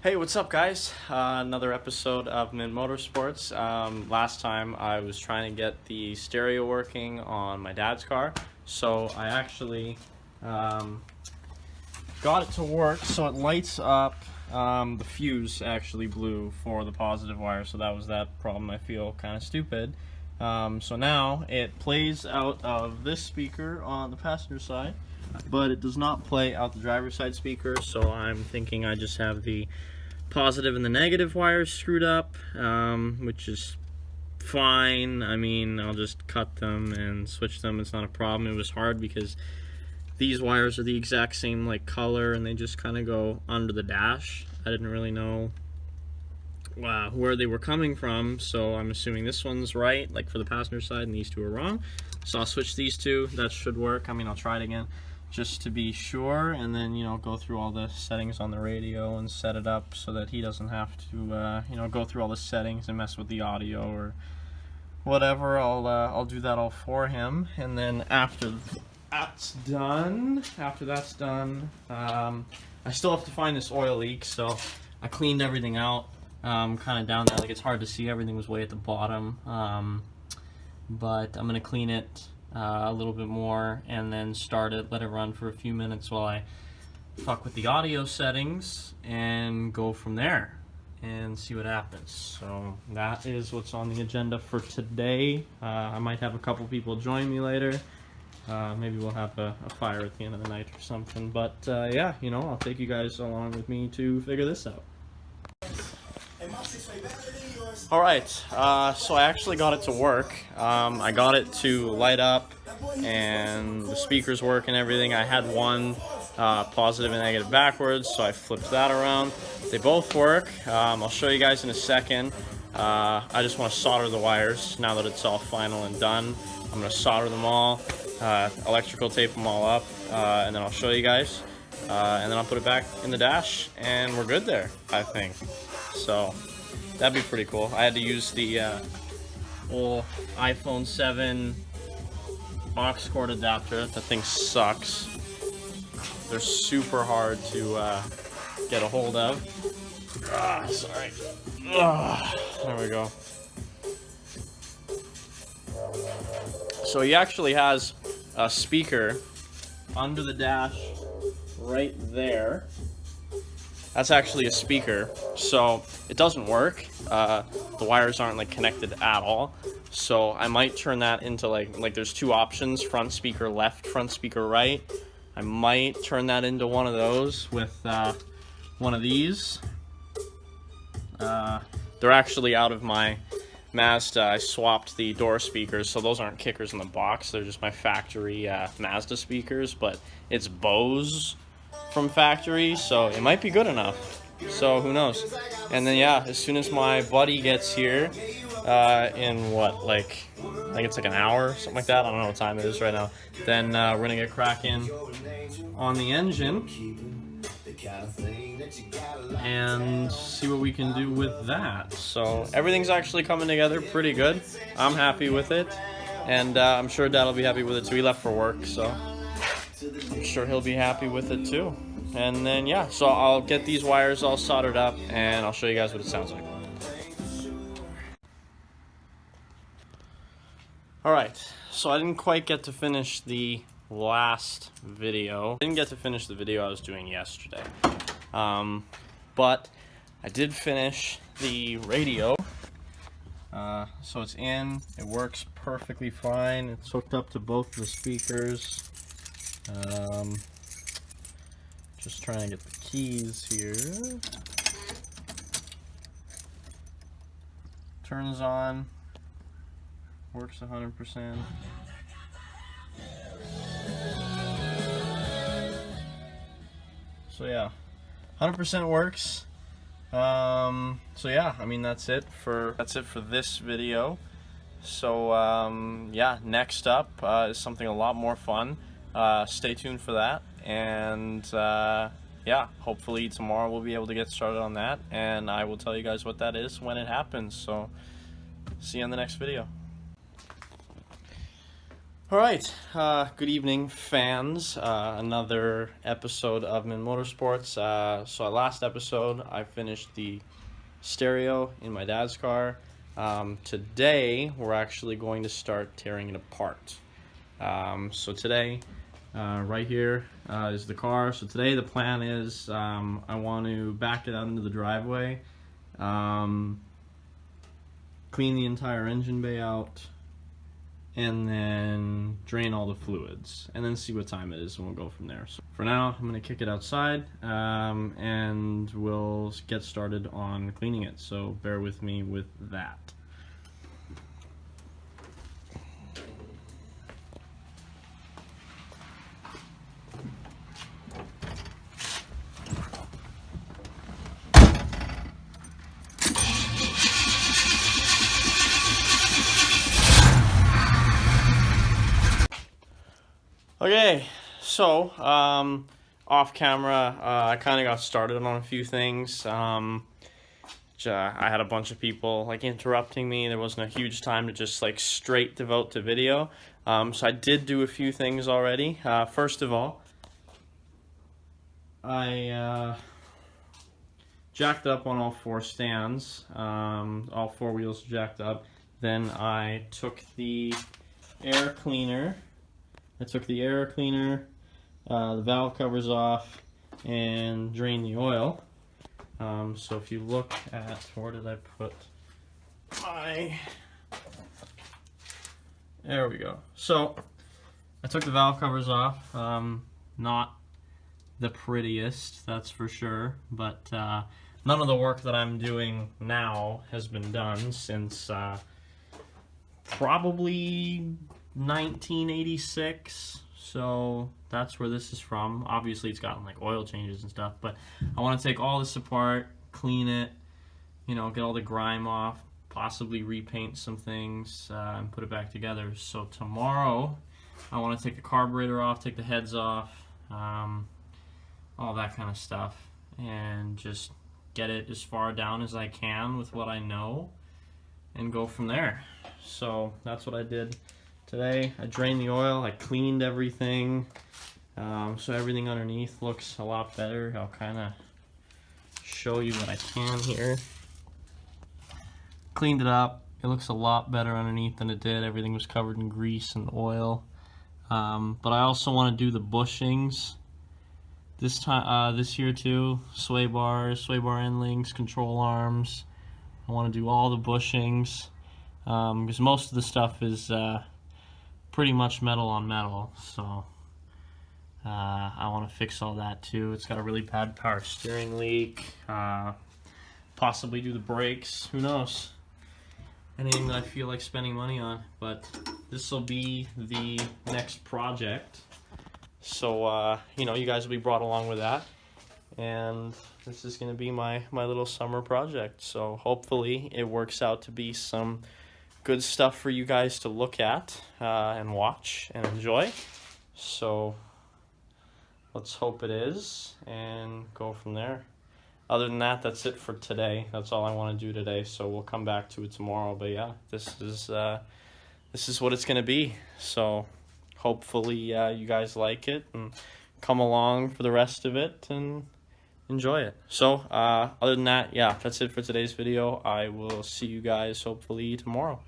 Hey, what's up, guys? Another episode of Mint Motorsports. Last time I was trying to get the stereo working on my dad's car, so I actually got it to work so it lights up. The fuse actually blew for the positive wire, so that was that problem. I feel kind of stupid. So now it plays out of this speaker on the passenger side, but it does not play out the driver's side speaker, so I'm thinking I just have the positive and the negative wires screwed up, which is fine. I mean, I'll just cut them and switch them. It's not a problem. It was hard because these wires are the exact same like color and they just kind of go under the dash. I didn't really know where they were coming from, so I'm assuming this one's right, like for the passenger side, and these two are wrong. So I'll switch these two. That should work. I mean, I'll try it again just to be sure, and then, you know, go through all the settings on the radio and set it up so that he doesn't have to, you know, go through all the settings and mess with the audio or whatever. I'll do that all for him, and then after that's done, I still have to find this oil leak, so I cleaned everything out, kind of down there. Like, it's hard to see, everything was way at the bottom, but I'm gonna clean it a little bit more and then start it, let it run for a few minutes while I fuck with the audio settings and go from there and see what happens. So that is what's on the agenda for today. I might have a couple people join me later. Maybe we'll have a fire at the end of the night or something, but yeah, you know, I'll take you guys along with me to figure this out. Alright, so I actually got it to work. I got it to light up and the speakers work and everything. I had one positive and negative backwards, so I flipped that around. They both work. I'll show you guys in a second. I just want to solder the wires now that it's all final and done. I'm going to solder them all, electrical tape them all up, and then I'll show you guys. And then I'll put it back in the dash and we're good there, I think. So that'd be pretty cool. I had to use the old iPhone 7 aux cord adapter. That thing sucks. They're super hard to get a hold of. Sorry. There we go. So he actually has a speaker under the dash right there. That's actually a speaker, so it doesn't work. The wires aren't like connected at all. So I might turn that into like there's two options: front speaker left, front speaker right. I might turn that into one of those with one of these. They're actually out of my Mazda. I swapped the door speakers, so those aren't kickers in the box. They're just my factory Mazda speakers, but it's Bose from factory, so it might be good enough. So who knows? And then yeah, as soon as my buddy gets here, in what, like I think it's like an hour, something like that. I don't know what time it is right now. Then we're gonna get cracking on the engine and see what we can do with that. So everything's actually coming together pretty good. I'm happy with it, and I'm sure Dad will be happy with it too. He left for work, so I'm sure he'll be happy with it too. And then yeah, so I'll get these wires all soldered up and I'll show you guys what it sounds like. Alright, so I didn't quite get to finish the last video. I didn't get to finish the video I was doing yesterday. But I did finish the radio. So it's in, it works perfectly fine. It's hooked up to both the speakers. Just trying to get the keys here. Turns on, works 100%. So yeah, 100% works. So yeah, I mean that's it for this video. So yeah, next up is something a lot more fun. Stay tuned for that, and yeah, hopefully tomorrow we'll be able to get started on that, and I will tell you guys what that is when it happens. So see you in the next video. All right, good evening, fans. Another episode of Min Motorsports. So last episode, I finished the stereo in my dad's car. Today, we're actually going to start tearing it apart. So today, right here is the car. So today the plan is I want to back it out into the driveway, clean the entire engine bay out, and then drain all the fluids, and then see what time it is, and we'll go from there. So for now, I'm going to kick it outside, and we'll get started on cleaning it, so bear with me with that. Okay, so off camera, I kind of got started on a few things. I had a bunch of people like interrupting me. There wasn't a huge time to just like straight devote to video. So I did do a few things already. First of all, I jacked up on all four stands. All four wheels jacked up. Then I took the air cleaner. The valve covers off, and drained the oil. So if you look at, where did I put my, there we go. So I took the valve covers off. Not the prettiest, that's for sure, but none of the work that I'm doing now has been done since probably 1986, so that's where this is from. Obviously it's gotten like oil changes and stuff, but I want to take all this apart, clean it, you know, get all the grime off, possibly repaint some things, and put it back together. So tomorrow I want to take the carburetor off, take the heads off, all that kind of stuff, and just get it as far down as I can with what I know and go from there. So that's what I did today. I drained the oil, I cleaned everything, so everything underneath looks a lot better. I'll kind of show you what I can here. Cleaned it up. It looks a lot better underneath than it did. Everything was covered in grease and oil. But I also want to do the bushings this time, this year too. Sway bar end links, control arms. I want to do all the bushings, because most of the stuff is pretty much metal on metal, so I want to fix all that too. It's got a really bad power steering leak, possibly do the brakes, who knows, anything that I feel like spending money on, but this will be the next project, so you know, you guys will be brought along with that, and this is going to be my little summer project, so hopefully it works out to be some good stuff for you guys to look at and watch and enjoy. So let's hope it is and go from there. Other than that, that's it for today. That's all I want to do today, so we'll come back to it tomorrow. But yeah, this is what it's gonna be. So hopefully you guys like it and come along for the rest of it and enjoy it. So other than that, yeah, that's it for today's video. I will see you guys hopefully tomorrow.